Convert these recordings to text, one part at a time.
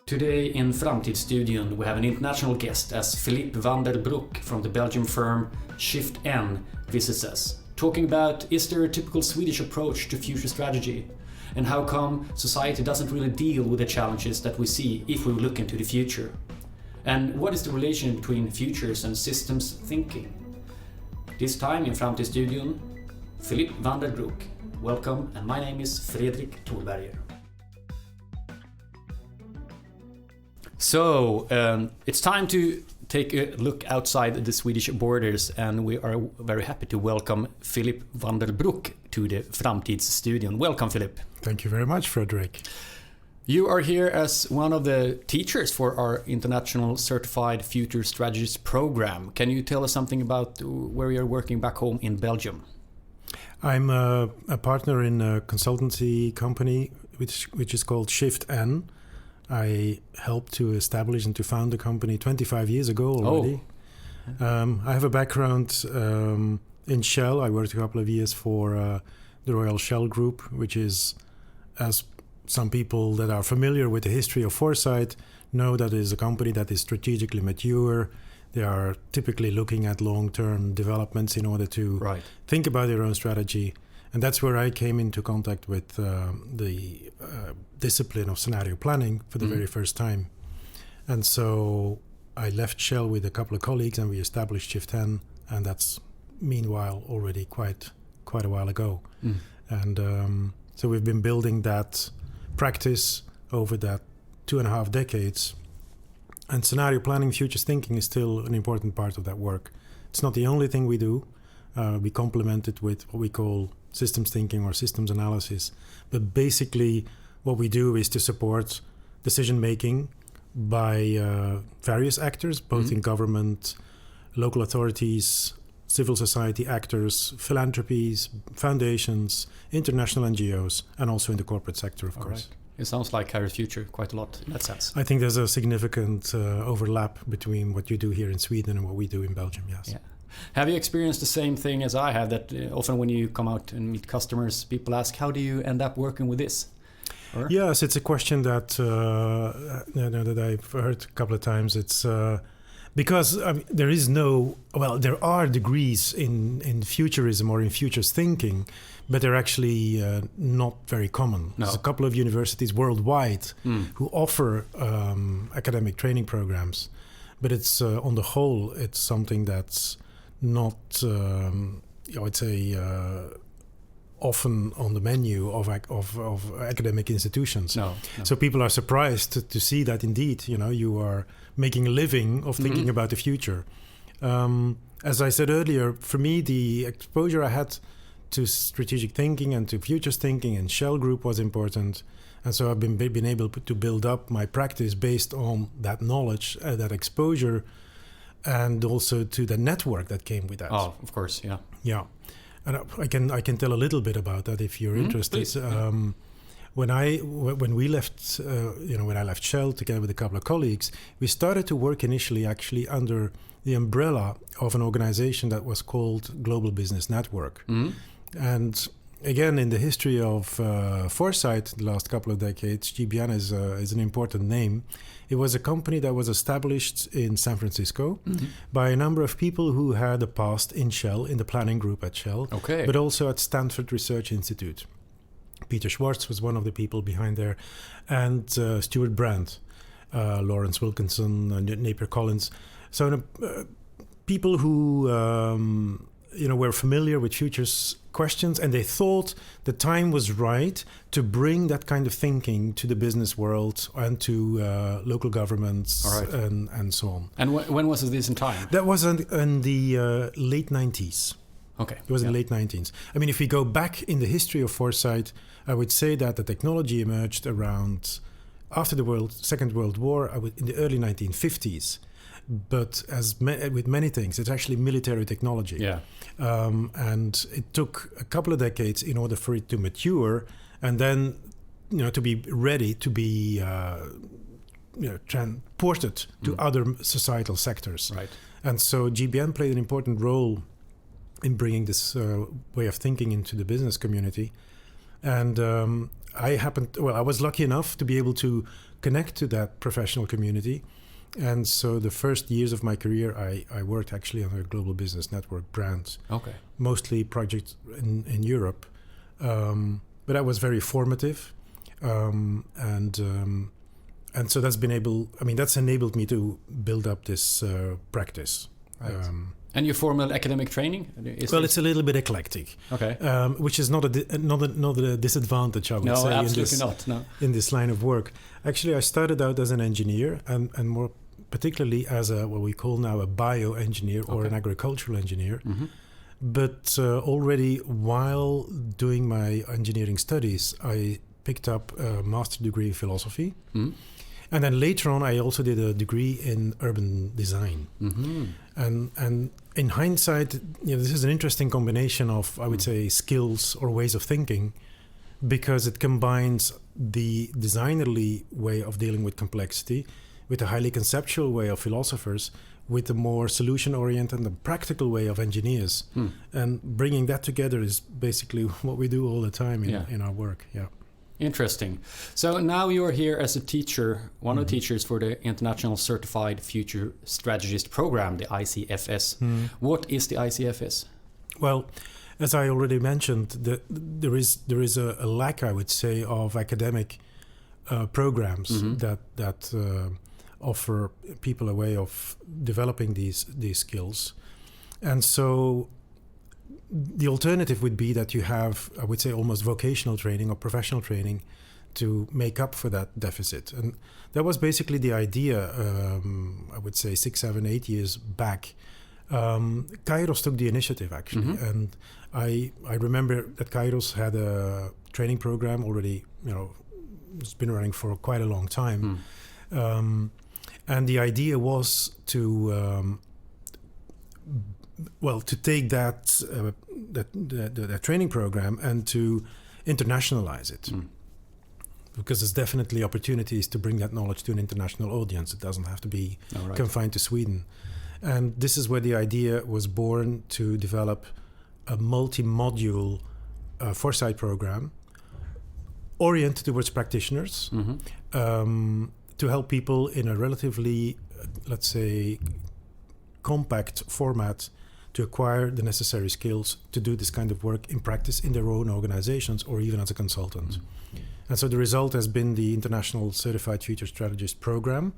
Today in Framtidsstudion we have an international guest as Philippe Vandenbroeck from the Belgian firm ShiftN visits us, talking about is there a typical Swedish approach to future strategy and how come society doesn't really deal with the challenges that we see if we look into the future. And what is the relation between futures and systems thinking? This time in Framtidsstudion, Philippe Vandenbroeck. Welcome, and my name is Fredrik Thorberger. So, it's time to take a look outside the Swedish borders, and we are very happy to welcome Philippe Vandenbroeck to the Framtidsstudion. Welcome, Philippe. Thank you very much, Fredrik. You are here as one of the teachers for our International Certified Future Strategist program. Can you tell us something about where you're working back home in Belgium? I'm a partner in a consultancy company which is called ShiftN. I helped to establish and to found the company 25 years ago already. Oh. I have a background in Shell. I worked a couple of years for the Royal Shell Group, which is, as some people that are familiar with the history of foresight know, that is a company that is strategically mature. They are typically looking at long-term developments in order to think about their own strategy. And that's where I came into contact with the discipline of scenario planning for the very first time. And so I left Shell with a couple of colleagues and we established ShiftN, and that's meanwhile already quite a while ago. And so we've been building that practice over that 2.5 decades. And scenario planning, futures thinking is still an important part of that work. It's not the only thing we do. We complement it with what we call systems thinking or systems analysis. But basically, what we do is to support decision making by various actors, both in government, local authorities, civil society actors, philanthropies, foundations, international NGOs, and also in the corporate sector, of course. Right. It sounds like Higher Future quite a lot in that sense. I think there's a significant overlap between what you do here in Sweden and what we do in Belgium, yes. Yeah. Have you experienced the same thing as I have, that often when you come out and meet customers, people ask, how do you end up working with this? Or? Yes, it's a question that that I've heard a couple of times. It's because there are degrees in futurism or in futures thinking, but they're actually not very common. No. There's a couple of universities worldwide who offer academic training programs, but it's on the whole, it's something that's not, I'd say, often on the menu of academic institutions. No. So people are surprised to see that indeed, you are making a living of thinking about the future. As I said earlier, for me, the exposure I had to strategic thinking and to futures thinking and Shell Group was important. And so I've been able to build up my practice based on that knowledge, that exposure, and also to the network that came with that. Oh, of course, yeah. Yeah, and I can tell a little bit about that if you're interested. Please. When I left Shell together with a couple of colleagues, we started to work initially actually under the umbrella of an organization that was called Global Business Network. And again, in the history of foresight, the last couple of decades, GBN is an important name. It was a company that was established in San Francisco by a number of people who had a past in Shell, in the planning group at Shell, but also at Stanford Research Institute. Peter Schwartz was one of the people behind there, and Stuart Brand, Lawrence Wilkinson, Napier Collins. So people who were familiar with futures questions, and they thought the time was right to bring that kind of thinking to the business world and to local governments and so on. And when was this in time? That was in the late 90s. Okay. It was in the late 19s. I mean, if we go back in the history of foresight, I would say that the technology emerged around after the Second World War, in the early 1950s. But with many things, it's actually military technology. Yeah. And it took a couple of decades in order for it to mature and then, to be ready to be transported to other societal sectors. Right. And so GBN played an important role in bringing this way of thinking into the business community. And I was lucky enough to be able to connect to that professional community. And so the first years of my career, I worked actually on a global business network brands, mostly projects in Europe. But that was very formative. And so that's enabled me to build up this practice. Right. And your formal academic training? It's a little bit eclectic. Okay. Which is not a disadvantage, I would say. No, absolutely not. No. In this line of work. Actually, I started out as an engineer and more particularly as what we call now a bioengineer or an agricultural engineer. Mm-hmm. But already while doing my engineering studies, I picked up a master's degree in philosophy. Mm-hmm. And then later on, I also did a degree in urban design. Mm-hmm. And in hindsight, this is an interesting combination of, I would say, skills or ways of thinking, because it combines the designerly way of dealing with complexity with a highly conceptual way of philosophers, with a more solution-oriented and practical way of engineers. And bringing that together is basically what we do all the time in our work. Yeah. Interesting. So now you're here as a teacher, one of the teachers for the International Certified Future Strategist program, the ICFS. What is the ICFS? Well, as I already mentioned, there is a lack, I would say, of academic programs that offer people a way of developing these skills. And so the alternative would be that you have, I would say, almost vocational training or professional training to make up for that deficit. And that was basically the idea, I would say 6, 7, 8 years back. Kairos took the initiative, actually. And I remember that Kairos had a training program already, it's been running for quite a long time. And the idea was to take that training program and to internationalize it. Because there's definitely opportunities to bring that knowledge to an international audience. It doesn't have to be confined to Sweden. And this is where the idea was born to develop a multi-module foresight program oriented towards practitioners to help people in a relatively, let's say, compact format to acquire the necessary skills to do this kind of work in practice in their own organizations or even as a consultant. And so the result has been the International Certified Future Strategist program.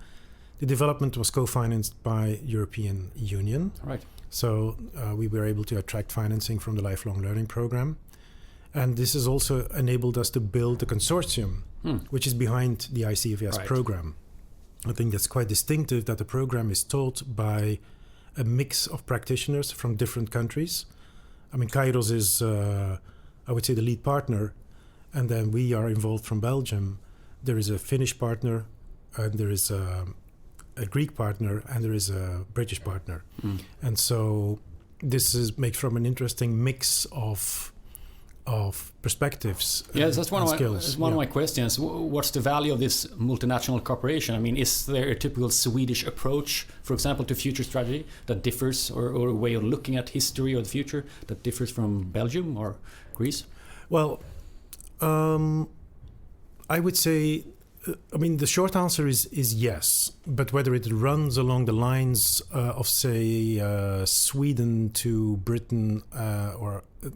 The development was co-financed by European Union. Right. So we were able to attract financing from the Lifelong Learning Program. And this has also enabled us to build a consortium, which is behind the ICFS program. I think that's quite distinctive that the program is taught by a mix of practitioners from different countries. I mean, Kairos is, I would say, the lead partner, and then we are involved from Belgium. There is a Finnish partner, and there is a Greek partner, and there is a British partner. And so this makes from an interesting mix of perspectives. Yes, that's one of my questions. What's the value of this multinational cooperation? I mean, is there a typical Swedish approach, for example, to future strategy that differs, or a way of looking at history or the future that differs from Belgium or Greece? Well, I would say, the short answer is yes, but whether it runs along the lines of, say, Sweden to Britain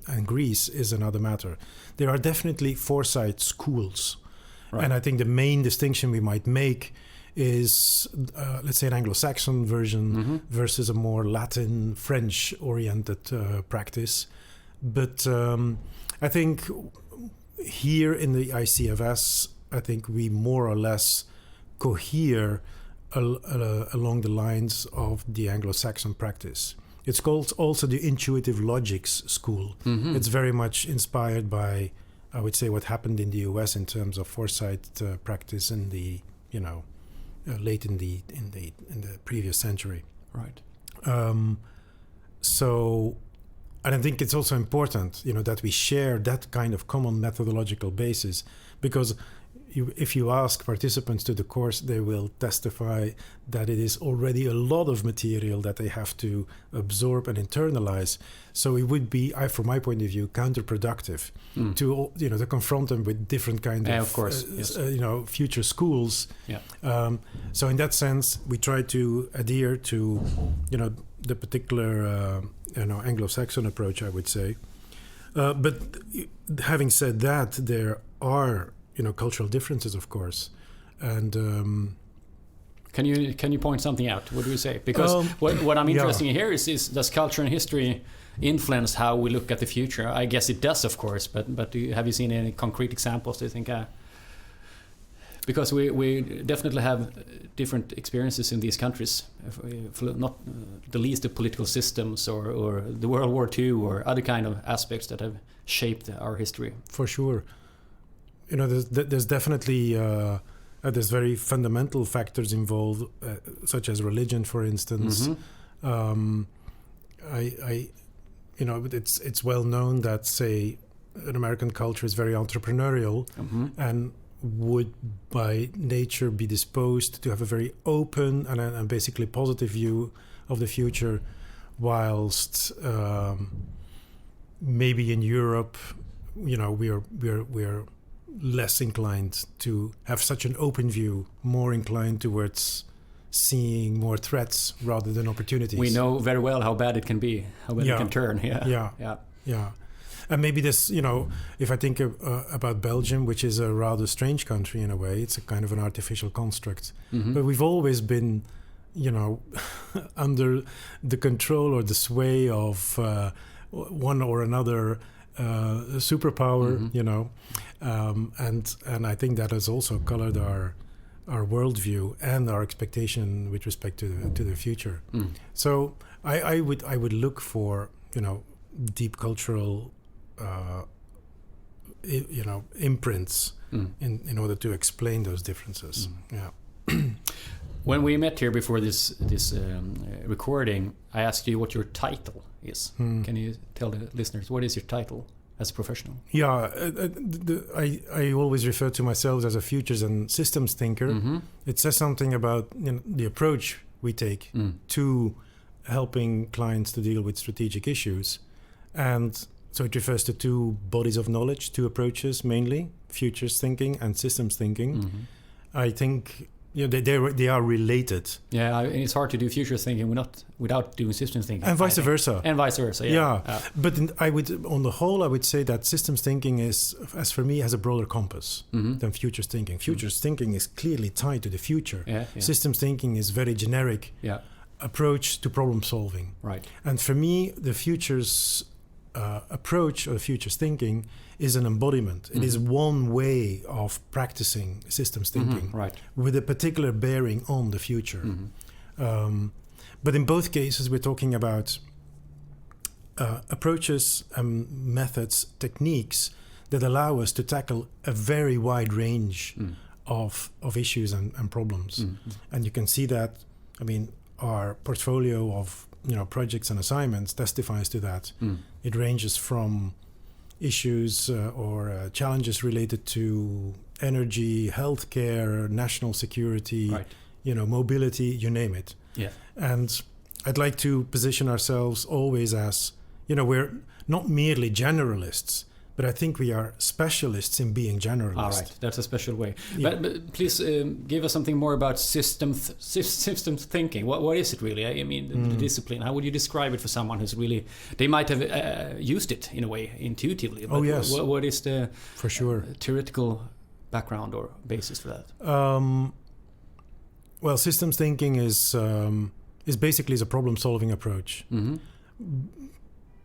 and Greece is another matter. There are definitely foresight schools. Right. And I think the main distinction we might make is, let's say, an Anglo-Saxon version versus a more Latin, French-oriented practice. But I think here in the ICFS, I think we more or less cohere along the lines of the Anglo-Saxon practice. It's called also the intuitive logics school. It's very much inspired by, I would say, what happened in the US in terms of foresight practice in the, late in the previous century. Right. So, and I think it's also important, that we share that kind of common methodological basis, because if you ask participants to the course, they will testify that it is already a lot of material that they have to absorb and internalize. So it would be, from my point of view, counterproductive to to confront them with different kind of course, yes. Future schools. Yeah. So in that sense, we try to adhere to the particular Anglo-Saxon approach, I would say. But having said that, there are cultural differences, of course, and can you point something out? What do you say? Because what I'm interested in here is does culture and history influence how we look at the future? I guess it does, of course, but have you seen any concrete examples? Do you think? Because we definitely have different experiences in these countries, not the least the political systems or the World War II or other kind of aspects that have shaped our history. For sure. There's definitely there's very fundamental factors involved, such as religion, for instance. Mm-hmm. It's well known that, say, an American culture is very entrepreneurial and would by nature be disposed to have a very open and basically positive view of the future, whilst maybe in Europe, we're less inclined to have such an open view, more inclined towards seeing more threats rather than opportunities. We know very well how bad it can be, how bad it can turn. Yeah. And maybe this, if I think about Belgium, which is a rather strange country in a way, it's a kind of an artificial construct. Mm-hmm. But we've always been, under the control or the sway of one or another superpower, and I think that has also colored our worldview and our expectation with respect to the future. So I would look for deep cultural imprints in order to explain those differences. When we met here before this recording, I asked you what your title is. Can you tell the listeners what is your title as a professional? Yeah, I always refer to myself as a futures and systems thinker. Mm-hmm. It says something about the approach we take to helping clients to deal with strategic issues, and so it refers to two bodies of knowledge, two approaches mainly: futures thinking and systems thinking. Mm-hmm. I think they are related. Yeah, it's hard to do futures thinking without doing systems thinking. And vice versa. And vice versa, yeah. But on the whole, I would say that systems thinking is, as for me, has a broader compass than futures thinking. Futures thinking is clearly tied to the future. Yeah. Systems thinking is very generic approach to problem solving. Right. And for me, the futures approach or futures thinking is an embodiment. It is one way of practicing systems thinking with a particular bearing on the future. But in both cases, we're talking about approaches, methods, techniques that allow us to tackle a very wide range of issues and problems. And you can see that, our portfolio of projects and assignments testifies to that. It ranges from issues or challenges related to energy, healthcare, national security, mobility, you name it. Yeah. And I'd like to position ourselves always as, we're not merely generalists, but I think we are specialists in being generalists. All right, that's a special way. Yeah. But please give us something more about systems thinking. What is it really? The discipline. How would you describe it for someone who's really... They might have used it in a way intuitively. But yes. What is the for sure theoretical background or basis for that? Well, systems thinking is basically a problem-solving approach.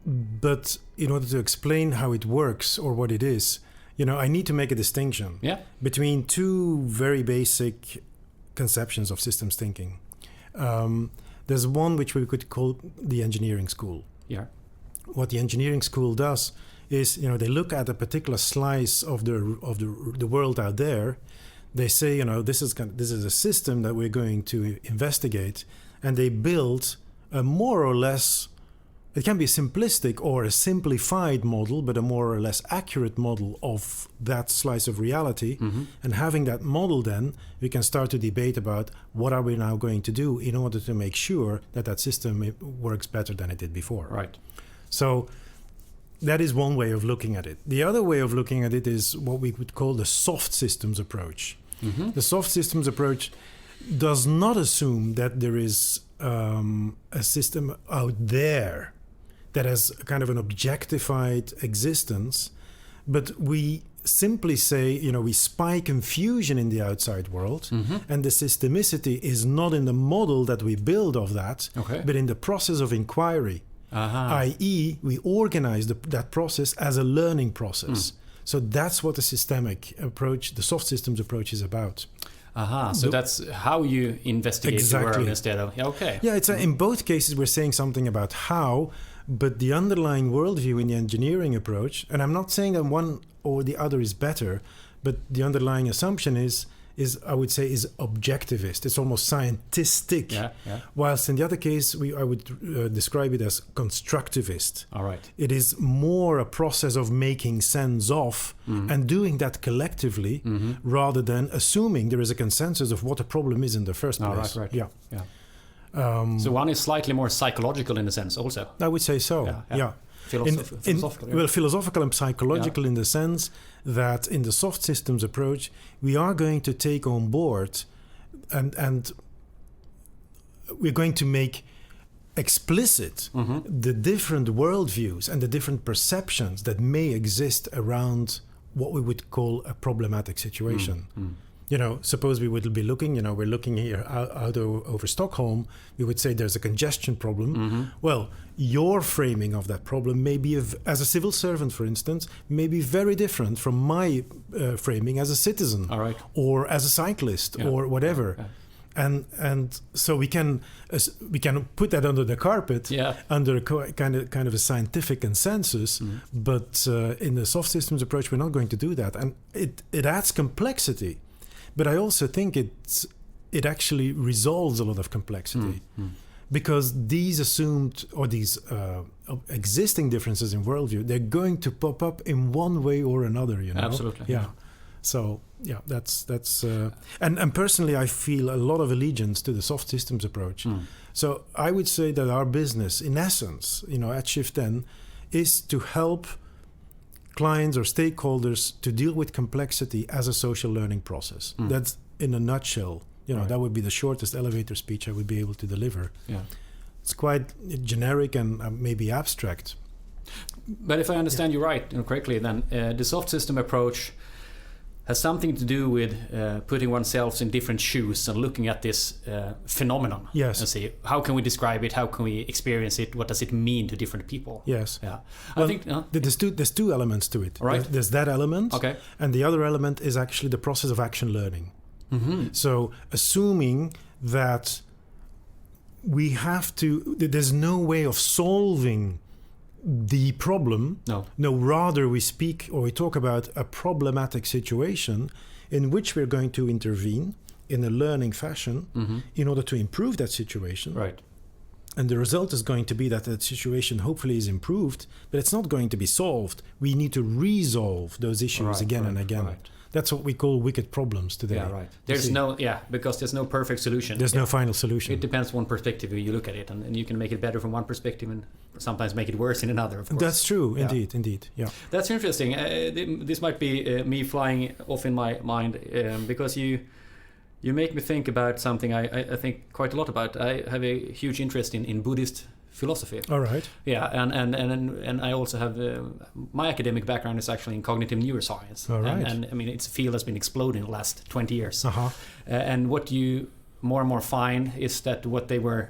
But in order to explain how it works or what it is, I need to make a distinction between two very basic conceptions of systems thinking. There's one which we could call the engineering school. Yeah. What the engineering school does is, they look at a particular slice of the world out there. They say, this is a system that we're going to investigate, and they build a more or less It can be a simplistic or a simplified model, but a more or less accurate model of that slice of reality. And having that model, then we can start to debate about what are we now going to do in order to make sure that that system works better than it did before. Right. So that is one way of looking at it. The other way of looking at it is what we would call the soft systems approach. The soft systems approach does not assume that there is a system out there that has kind of an objectified existence, but we simply say, we spy confusion in the outside world, and the systemicity is not in the model that we build of that, but in the process of inquiry, i.e. we organize that process as a learning process. So that's what the systemic approach, the soft systems approach, is about. So that's how you investigate the world instead of... It's in both cases we're saying something about how, but the underlying worldview in the engineering approach, and I'm not saying that one or the other is better, but the underlying assumption is I would say is objectivist. It's almost scientistic. Whilst in the other case, I would describe it as constructivist. All right. It is more a process of making sense of and doing that collectively rather than assuming there is a consensus of what a problem is in the first place. Right. Yeah. So one is slightly more psychological in a sense also. I would say so, yeah. Philosophical. Well, philosophical and psychological in the sense that in the soft systems approach, we are going to take on board and we're going to make explicit the different worldviews and the different perceptions that may exist around what we would call a problematic situation. Suppose we would be looking, we're looking here out over Stockholm, we would say there's a congestion problem. Well, your framing of that problem may be, as a civil servant, for instance, may be very different from my framing as a citizen or as a cyclist or whatever. And so we can put that under the carpet, under a kind of a scientific consensus. But in the soft systems approach, we're not going to do that. And it adds complexity. But I also think it actually resolves a lot of complexity because these assumed or these existing differences in worldview, they're going to pop up in one way or another. Absolutely. Yeah. So that's and personally, I feel a lot of allegiance to the soft systems approach. So I would say that our business, in essence, at ShiftN, is to help clients or stakeholders to deal with complexity as a social learning process. That's in a nutshell. That would be the shortest elevator speech I would be able to deliver. It's quite generic and maybe abstract. But if I understand you right and correctly, then the soft system approach has something to do with putting oneself in different shoes and looking at this phenomenon. Yes. And see how can we describe it, how can we experience it, what does it mean to different people? Yes. Yeah. Well, I think there's two elements to it. Right. There's that element, and the other element is actually the process of action learning. So assuming that we have to, there's no way of solving the problem. No, rather we speak or we talk about a problematic situation in which we're going to intervene in a learning fashion in order to improve that situation. Right. And the result is going to be that the situation hopefully is improved, but it's not going to be solved. We need to resolve those issues again and again. Right. That's what we call wicked problems today. Yeah, right. Because there's no perfect solution. There's no final solution. It depends on one perspective you look at it, and you can make it better from one perspective and sometimes make it worse in another, of course. That's true, indeed. Yeah. That's interesting. This might be me flying off in my mind because you make me think about something I think quite a lot about. I have a huge interest in Buddhist philosophy. All right. Yeah, and I also have my academic background is actually in cognitive neuroscience. All right. And I mean, it's a field that's been exploding in the last 20 years. And what you more and more find is that what they were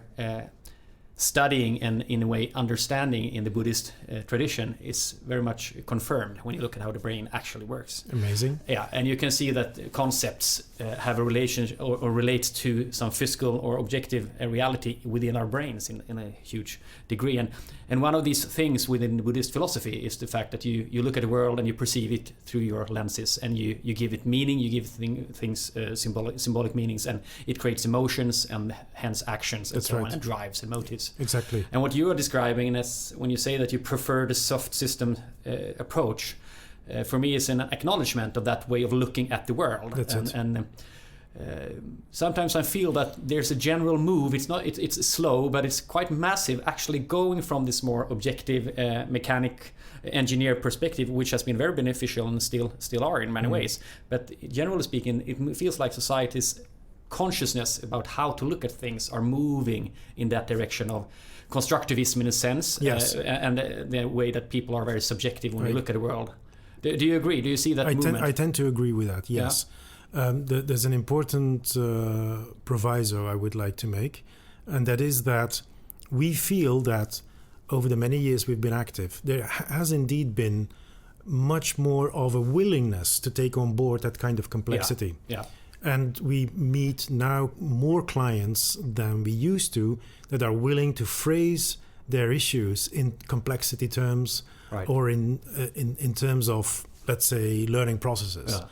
studying and in a way understanding in the Buddhist tradition is very much confirmed when you look at how the brain actually works. Amazing. Yeah, and you can see that concepts have a relation or relate to some physical or objective reality within our brains in a huge degree. And one of these things within Buddhist philosophy is the fact that you look at the world and you perceive it through your lenses, and you give it meaning, you give things symbolic meanings, and it creates emotions and hence actions and so on, and drives and motives. issues. Exactly. And what you are describing is when you say that you prefer the soft system approach, for me is an acknowledgement of that way of looking at the world. That's it. And sometimes I feel that there's a general move. It's slow, but it's quite massive, actually going from this more objective mechanic engineer perspective, which has been very beneficial and still are in many ways. But generally speaking, it feels like society's consciousness about how to look at things are moving in that direction of constructivism in a sense. Yes. And the way that people are very subjective when they look at the world. Do you agree? Do you see that movement? I tend to agree with that, yes. Yeah. There's an important proviso I would like to make, and that is that we feel that over the many years we've been active, there has indeed been much more of a willingness to take on board that kind of complexity. Yeah. And we meet now more clients than we used to that are willing to phrase their issues in complexity terms, or in terms of, let's say, learning processes. Yeah.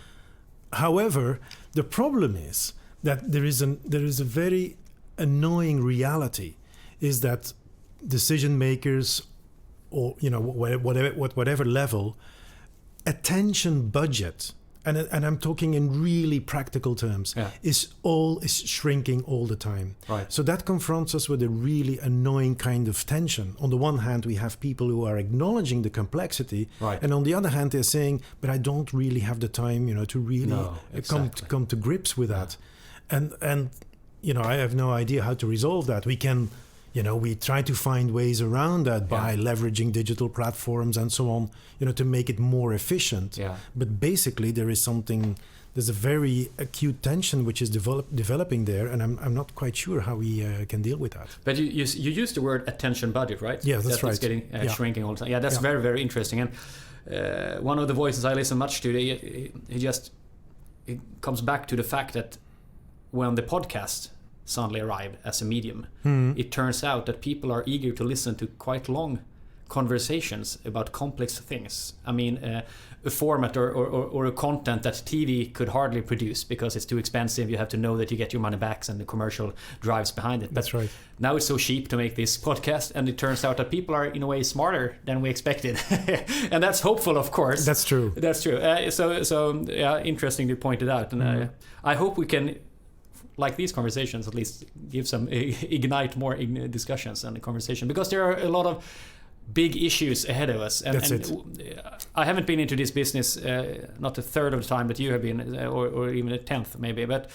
However, the problem is that there is a very annoying reality, is that decision makers, or whatever level, attention budget, and I'm talking in really practical terms, is shrinking all the time. Right. So that confronts us with a really annoying kind of tension. On the one hand, we have people who are acknowledging the complexity, and on the other hand, they're saying, "But I don't really have the time, to really come to grips with that." And I have no idea how to resolve that. We can. We try to find ways around that by leveraging digital platforms and so on, to make it more efficient. Yeah. But basically, there's a very acute tension which is developing there, and I'm not quite sure how we can deal with that. But you used the word attention budget, right? Yeah, that's right. It's getting shrinking all the time. Yeah, that's very, very interesting. And one of the voices I listen much to, it comes back to the fact that when the podcast suddenly arrived as a medium, it turns out that people are eager to listen to quite long conversations about complex things. I mean, a format or a content that TV could hardly produce because it's too expensive. You have to know that you get your money back, and the commercial drives behind it. That's right. Now it's so cheap to make this podcast, and it turns out that people are in a way smarter than we expected. And that's hopeful, of course. That's true. That's true. So interesting you pointed out. And I hope we can, like these conversations, at least give some ignite more discussions and conversation, because there are a lot of big issues ahead of us. And, That's and it. I haven't been into this business not a third of the time that you have been, or even a tenth maybe. But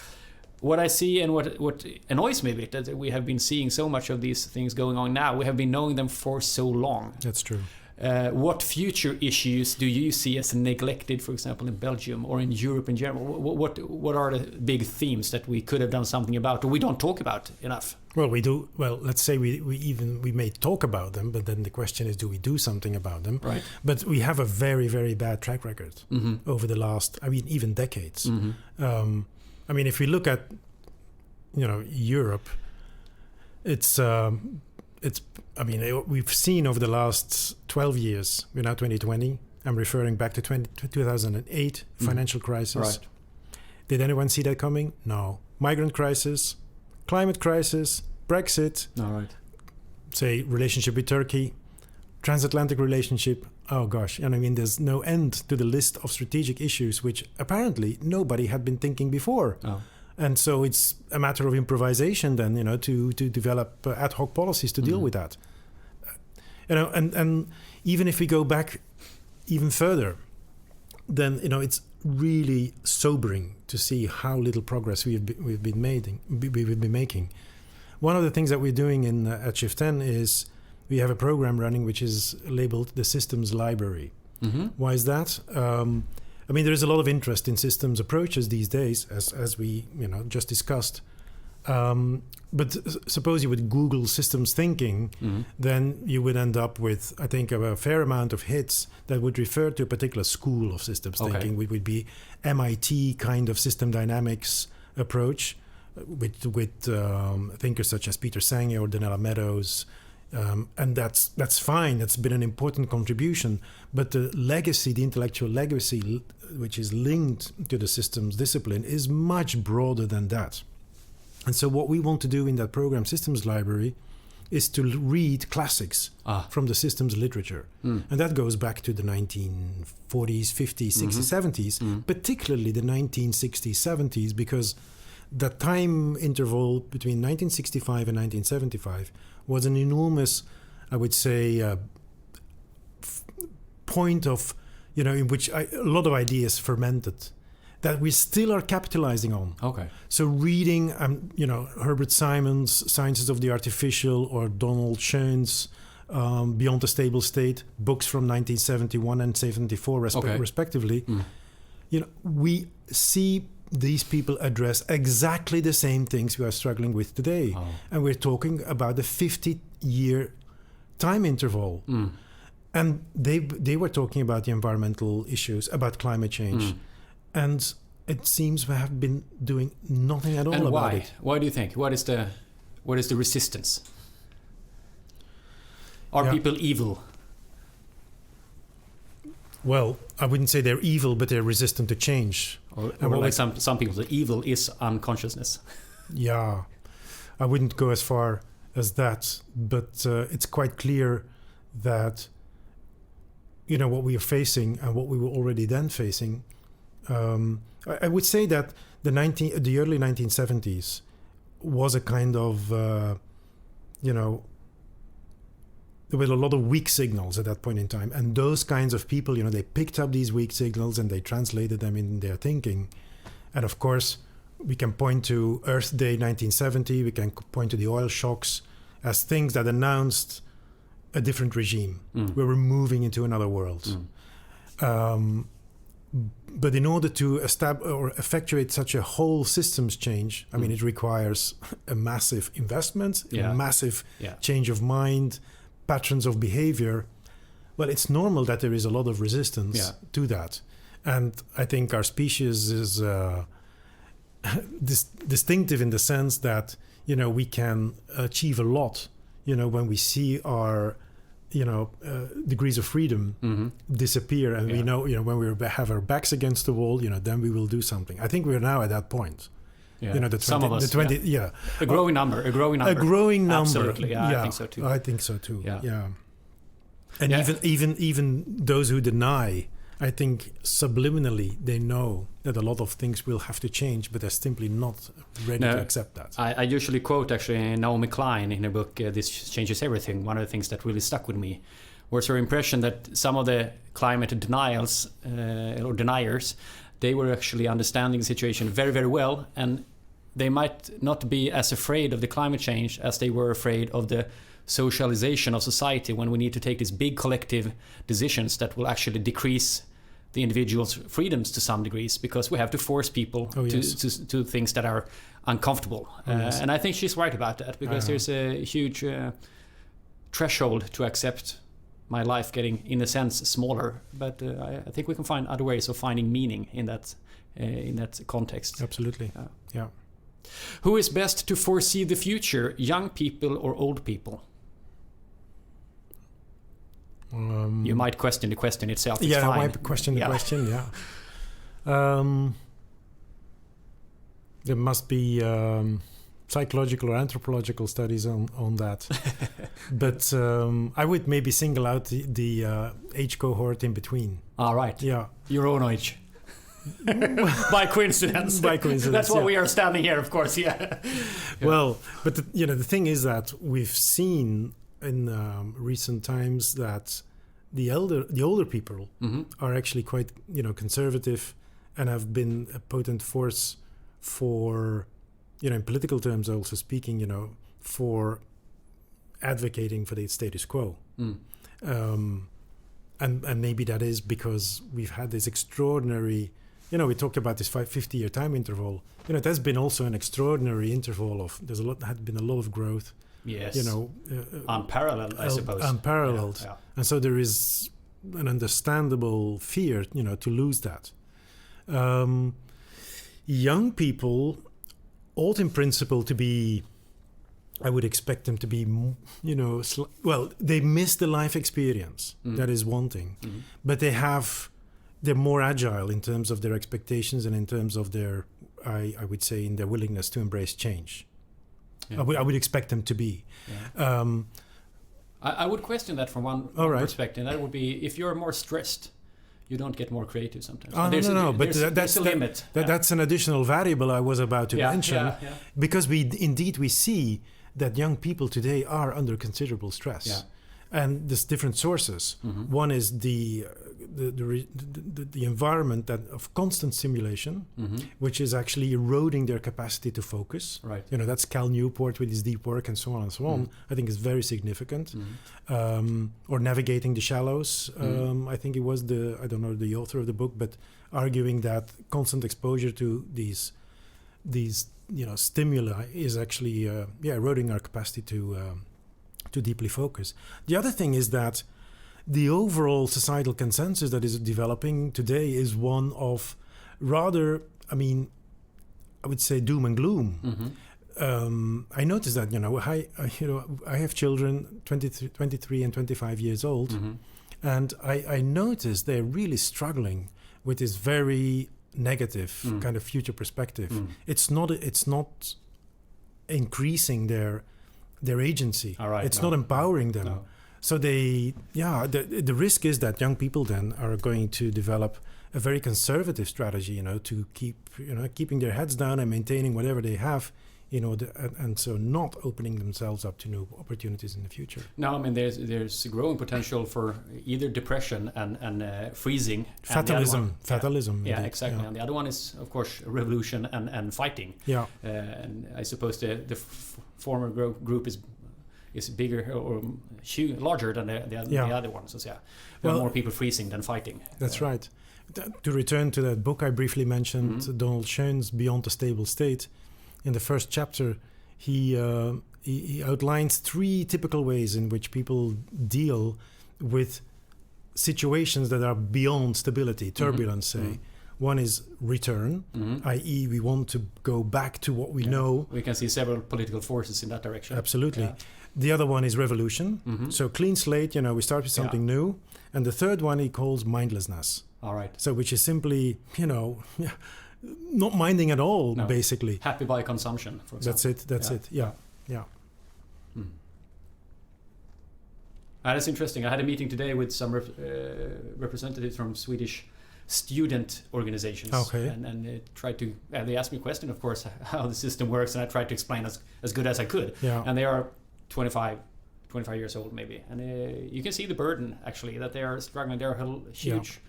what I see and what annoys me a bit, that we have been seeing so much of these things going on now. We have been knowing them for so long. That's true. What future issues do you see as neglected, for example, in Belgium or in Europe in general? What are the big themes that we could have done something about, or we don't talk about enough? Well, we do. Well, let's say we may talk about them, but then the question is, do we do something about them? Right. But we have a very, very bad track record over the last, even decades. If we look at, Europe, we've seen over the last 12 years, we're now 2020, I'm referring back to 2008 financial crisis. Right. Did anyone see that coming? No. Migrant crisis, climate crisis, Brexit, All right. say relationship with Turkey, transatlantic relationship. Oh gosh, there's no end to the list of strategic issues which apparently nobody had been thinking before. Oh. And so it's a matter of improvisation then, to develop ad hoc policies to deal with that. And even if we go back even further, then, it's really sobering to see how little progress we've been making. One of the things that we're doing at ShiftN is we have a program running which is labeled the Systems Library. Why is that? There is a lot of interest in systems approaches these days, as we just discussed. But suppose you would Google systems thinking, then you would end up with, I think, a fair amount of hits that would refer to a particular school of systems thinking, which would be MIT kind of system dynamics approach, with thinkers such as Peter Senge or Donella Meadows. And that's fine. That's been an important contribution. But the legacy, the intellectual legacy, which is linked to the systems discipline, is much broader than that. And so what we want to do in that program Systems Library is to read classics from the systems literature. And that goes back to the 1940s, 50s, 60s, 70s, particularly the 1960s, 70s, because the time interval between 1965 and 1975 was an enormous, I would say, point of, in which a lot of ideas fermented that we still are capitalizing on. Okay. So reading, Herbert Simon's Sciences of the Artificial or Donald Schoen's Beyond the Stable State, books from 1971 and 74 respectively, we see these people address exactly the same things we are struggling with today. And we're talking about a 50-year time interval. And they were talking about the environmental issues, about climate change. And it seems we have been doing nothing at all about it. Why do you think? What is the resistance? Are people evil? Well, I wouldn't say they're evil, but they're resistant to change. Or like some people, the evil is unconsciousness. Yeah, I wouldn't go as far as that, but it's quite clear that what we are facing and what we were already then facing. I would say that the early 1970s was a kind of there were a lot of weak signals at that point in time, and those kinds of people, they picked up these weak signals and they translated them in their thinking. And of course, we can point to Earth Day 1970, we can point to the oil shocks as things that announced a different regime, where we're moving into another world. But in order to effectuate such a whole systems change, I mean, it requires a massive investment, a massive change of mind, patterns of behavior. Well, it's normal that there is a lot of resistance to that. And I think our species is distinctive in the sense that, we can achieve a lot, when we see our degrees of freedom disappear, and we know, when we have our backs against the wall, then we will do something. I think we're now at that point. Some of us. A growing number. A growing number. Absolutely. I think so too. I think so too. Yeah. And even those who deny, I think subliminally they know that a lot of things will have to change, but they're simply not ready to accept that. I usually quote actually Naomi Klein in her book This Changes Everything. One of the things that really stuck with me was her impression that some of the climate deniers, they were actually understanding the situation very, very well, and they might not be as afraid of the climate change as they were afraid of the socialization of society, when we need to take these big collective decisions that will actually decrease the individual's freedoms to some degrees, because we have to force people to things that are uncomfortable. And I think she's right about that, because there's a huge threshold to accept my life getting, in a sense, smaller. But I think we can find other ways of finding meaning in that context. Absolutely. Yeah. Who is best to foresee the future, young people or old people? You might question the question itself. It's fine. I might question the question. There must be psychological or anthropological studies on that. But I would maybe single out the age cohort in between. All right. Yeah. Your own age. By coincidence. That's why we are standing here, of course. Well, but the thing is that we've seen in recent times that the older people are actually quite conservative, and have been a potent force for in political terms also speaking, for advocating for the status quo. And maybe that is because we've had this extraordinary, we talked about this 50-year time interval. It has been also an extraordinary interval of, had been a lot of growth. Yes. Unparalleled, I suppose. Unparalleled. Yeah. And so there is an understandable fear, to lose that. Young people ought in principle to be, I would expect them to be, they miss the life experience. That is one thing. But they're more agile in terms of their expectations and in terms of their, I would say, in their willingness to embrace change. Yeah. I would expect them to be. Yeah. I would question that from one perspective. That would be if you're more stressed, you don't get more creative sometimes. Oh, no. But there's a limit. That's an additional variable I was about to mention. Yeah. Because we see that young people today are under considerable stress. Yeah. And there's different sources. Mm-hmm. One is the environment of constant stimulation, mm-hmm. which is actually eroding their capacity to focus. Right. That's Cal Newport with his deep work and so on and so on. Mm-hmm. I think is very significant. Mm-hmm. Or navigating the shallows. I think it was I don't know the author of the book, but arguing that constant exposure to these stimuli is actually eroding our capacity to deeply focus. The other thing is that the overall societal consensus that is developing today is one of rather, I would say doom and gloom. Mm-hmm. I noticed that, I have children 23 and 25 years old, mm-hmm. and I noticed they're really struggling with this very negative kind of future perspective. It's not increasing their agency. All right, it's not empowering them. No. So the risk is that young people then are going to develop a very conservative strategy, to keeping their heads down and maintaining whatever they have, and so not opening themselves up to new opportunities in the future. No, there's a growing potential for either depression and freezing. Fatalism. Yeah, indeed. exactly. Yeah. And the other one is, of course, revolution and fighting. Yeah. And I suppose the former group is bigger or larger than the other ones. So there are more people freezing than fighting. That's right. To return to that book I briefly mentioned, mm-hmm. Donald Schoen's Beyond the Stable State, in the first chapter, he outlines 3 typical ways in which people deal with situations that are beyond stability, turbulence, mm-hmm. say. One is return, mm-hmm. i.e. we want to go back to what we know. We can see several political forces in that direction. Absolutely. Yeah. The other one is revolution. Mm-hmm. So clean slate, we start with something new. And the third one he calls mindlessness. All right. So which is simply, not minding at all, basically. Happy by consumption, for example. That's it. Yeah. That's interesting. I had a meeting today with some representatives from Swedish student organizations. Okay. And they asked me a question, of course, how the system works, and I tried to explain as good as I could. Yeah. And they are 25 years old maybe. And you can see the burden, actually, that they are struggling. There are huge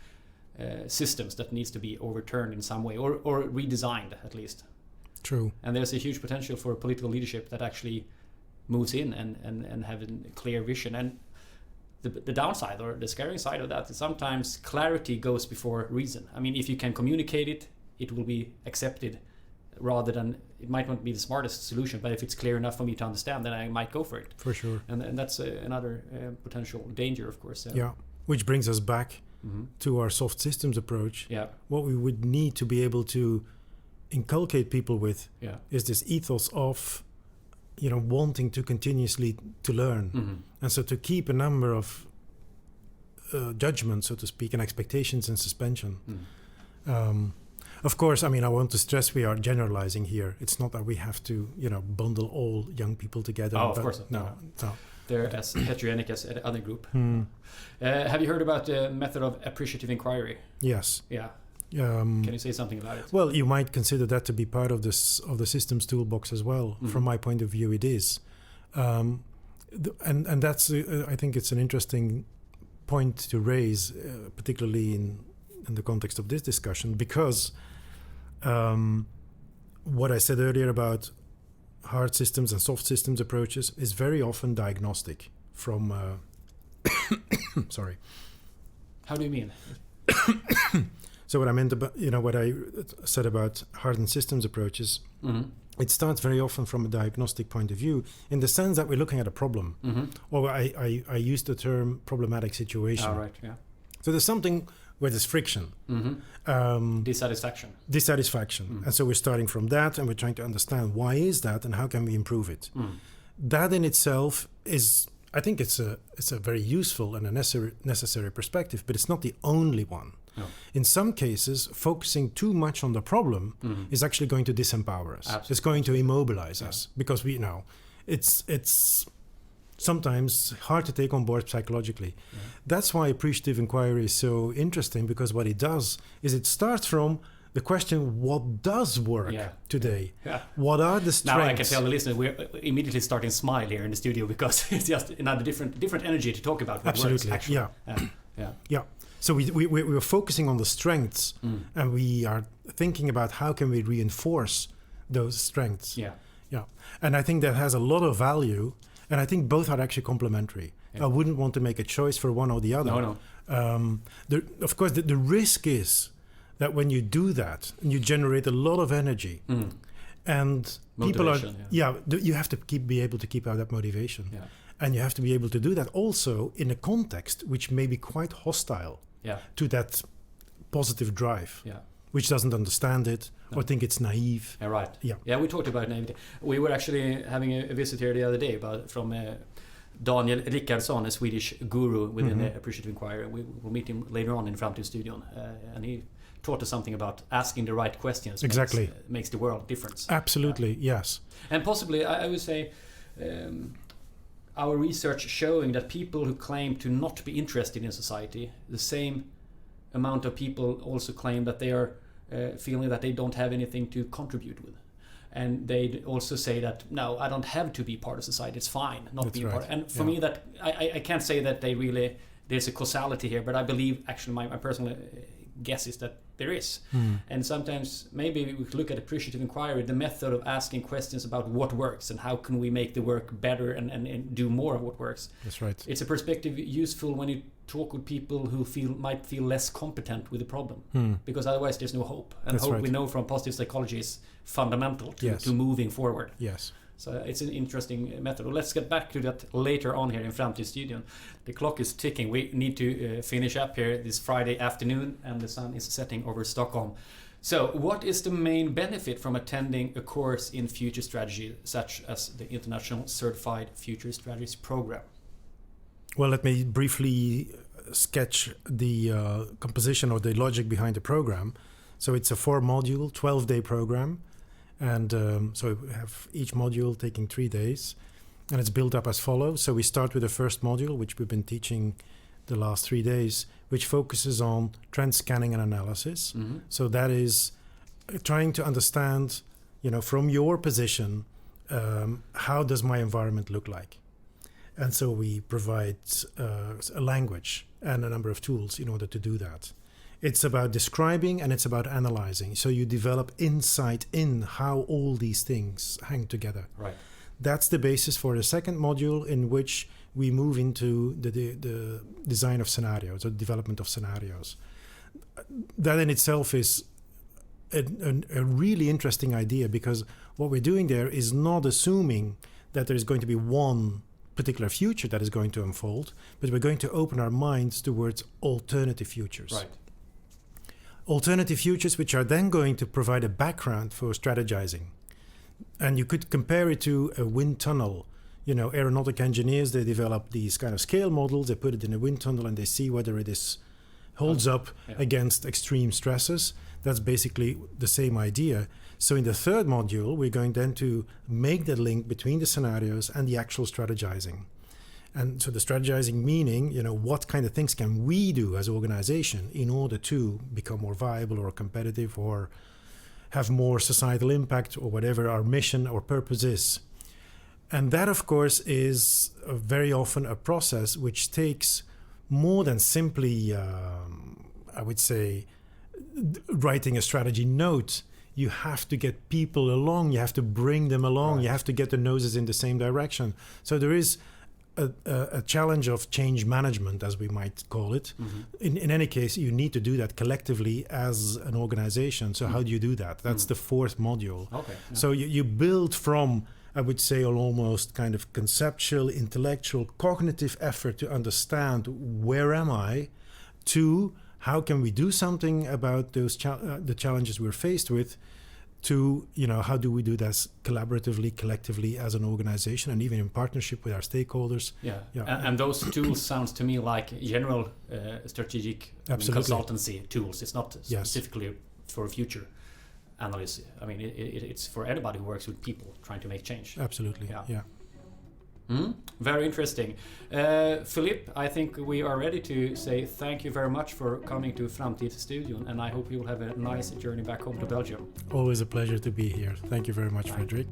systems that needs to be overturned in some way or redesigned at least. True. And there's a huge potential for political leadership that actually moves in and have a clear vision. And the downside or the scary side of that is sometimes clarity goes before reason. If you can communicate it, it will be accepted rather than, it might not be the smartest solution, but if it's clear enough for me to understand, then I might go for it. For sure. And that's another potential danger, of course. Yeah, which brings us back mm-hmm. to our soft systems approach. Yeah. What we would need to be able to inculcate people with is this ethos of wanting to continuously to learn. Mm-hmm. And so to keep a number of judgments, so to speak, and expectations in suspension. Of course, I want to stress we are generalizing here. It's not that we have to, bundle all young people together. Oh, of course. No. They're as heterogenic as any other group. Have you heard about the method of appreciative inquiry? Yes. Yeah. Can you say something about it? Well, you might consider that to be part of the systems toolbox as well. Mm-hmm. From my point of view, it is, and that's I think it's an interesting point to raise, particularly in the context of this discussion, because what I said earlier about hard systems and soft systems approaches is very often diagnostic from. Sorry. How do you mean? So what I meant about, what I said about hardened systems approaches, mm-hmm. it starts very often from a diagnostic point of view, in the sense that we're looking at a problem. Mm-hmm. Or I use the term problematic situation. Oh, right, yeah. So there's something where there's friction. Mm-hmm. Dissatisfaction. Mm-hmm. And so we're starting from that, and we're trying to understand why is that and how can we improve it. Mm. That in itself is, I think it's a very useful and a necessary perspective, but it's not the only one. No. In some cases, focusing too much on the problem is actually going to disempower us. Absolutely. It's going to immobilize us, because we know it's sometimes hard to take on board psychologically. Yeah. That's why appreciative inquiry is so interesting, because what it does is it starts from the question, what does work today? Yeah. What are the strengths? Now I can tell the listener we're immediately starting to smile here in the studio, because it's just another different energy to talk about what Absolutely. works, actually. Yeah. So we're focusing on the strengths, and we are thinking about how can we reinforce those strengths. Yeah. And I think that has a lot of value, and I think both are actually complementary. Yeah. I wouldn't want to make a choice for one or the other. No. Of course, the risk is that when you do that, you generate a lot of energy, and Motivation, people are you have to be able to keep out that motivation, and you have to be able to do that also in a context which may be quite hostile to that positive drive, which doesn't understand it or think it's naive. Right. Yeah. We talked about naivety. We were actually having a visit here the other day from Daniel Rickardsson, a Swedish guru within the appreciative inquiry. We will meet him later on in Framtidsstudion, and he taught us something about asking the right questions. Exactly. Makes the world difference. Absolutely, yes. And possibly, I would say, our research showing that people who claim to not be interested in society, the same amount of people also claim that they are feeling that they don't have anything to contribute with. And they also say that, no, I don't have to be part of society, it's fine not being part. And for me, that I can't say that they really, there's a causality here, but I believe actually my personal guess is that there is. And sometimes maybe we could look at appreciative inquiry, the method of asking questions about what works and how can we make the work better and do more of what works. That's right. It's a perspective useful when you talk with people who might feel less competent with the problem, because otherwise there's no hope. And That's hope, right. we know from positive psychology, is fundamental to moving forward. Yes. So it's an interesting method. Well, let's get back to that later on here in Framtidsstudion. The clock is ticking. We need to finish up here this Friday afternoon, and the sun is setting over Stockholm. So what is the main benefit from attending a course in future strategy, such as the International Certified Future Strategies Program? Well, let me briefly sketch the composition or the logic behind the program. So it's a 4-module, 12-day program. And so we have each module taking 3 days, and it's built up as follows. So we start with the first module, which we've been teaching the last 3 days, which focuses on trend scanning and analysis. So that is trying to understand, from your position, how does my environment look like? And so we provide a language and a number of tools in order to do that. It's about describing and it's about analyzing. So you develop insight in how all these things hang together. Right. That's the basis for the second module, in which we move into the design of scenarios, or development of scenarios. That in itself is a really interesting idea, because what we're doing there is not assuming that there is going to be one particular future that is going to unfold, but we're going to open our minds towards alternative futures. Right. Alternative futures which are then going to provide a background for strategizing. And you could compare it to a wind tunnel. Aeronautic engineers, they develop these kind of scale models, they put it in a wind tunnel and they see whether it holds up against extreme stresses. That's basically the same idea. So in the third module, we're going then to make the link between the scenarios and the actual strategizing. And so the strategizing meaning, what kind of things can we do as an organization in order to become more viable or competitive or have more societal impact, or whatever our mission or purpose is. And that, of course, is very often a process which takes more than simply, I would say, writing a strategy note. You have to get people along, you have to bring them along, right. You have to get the noses in the same direction. So there is a challenge of change management, as we might call it. In any case, you need to do that collectively as an organization. So how do you do that? That's the fourth module. Okay. Yeah. So you build from, I would say, an almost kind of conceptual, intellectual, cognitive effort to understand where am I, to how can we do something about those the challenges we're faced with, to, how do we do this collaboratively, collectively as an organization, and even in partnership with our stakeholders. Yeah. And those tools sounds to me like general strategic consultancy tools. It's not specifically for future analysis. I mean, it's for anybody who works with people trying to make change. Absolutely. Yeah. Very interesting. Philippe, I think we are ready to say thank you very much for coming to Framtidsstudion, and I hope you will have a nice journey back home to Belgium. Always a pleasure to be here. Thank you very much, Frederick.